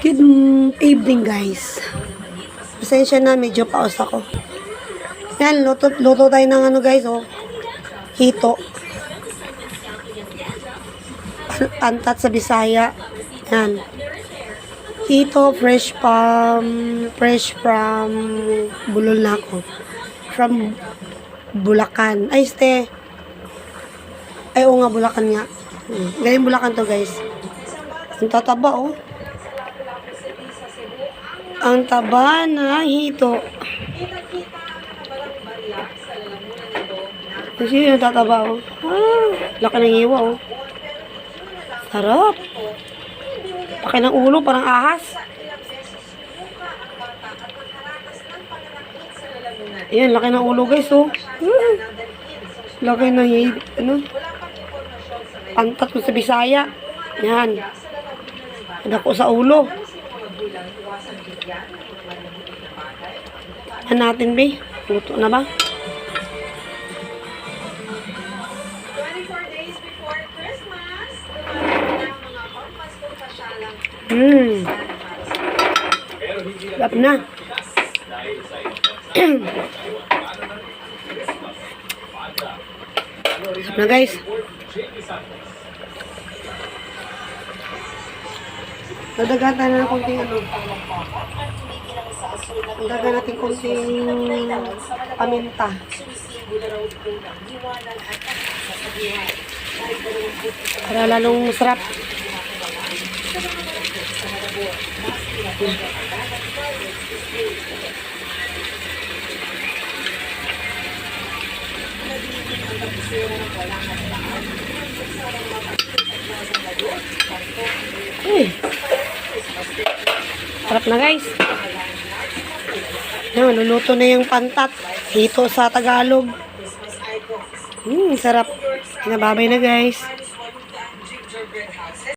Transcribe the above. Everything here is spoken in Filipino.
Good evening guys. Pasensya na, medyo paus ako. Yan, luto tayo ng ano guys, oh. Hito. Pantat sa Bisaya. Yan. Hito fresh from Bulol na ako. From Bulacan. Ay, ste. Ay, oo nga, Bulacan nga. Galing Bulacan to guys. Ang tataba, oh. Ang taba na hito. Kasi yung tataba, oh. Laki ng hiwa, oh. Sarap. Laki ng ulo, parang ahas. Ayan, laki ng ulo, guys, oh. Laki ng ano? Pantat ko sa Bisaya. Yan. Dako sa ulo. Yan natin, be. Luto na ba? 24 days before Christmas, mga Pasko pasyalang Sarap na. Sarap na, guys. Dadagan tayo ng konting ano. Dadagan natin konting paminta. Para lalong masarap. Sarap na guys. Yan, luluto na yung pantat. Hito sa Tagalog. Sarap. Pinababay na guys.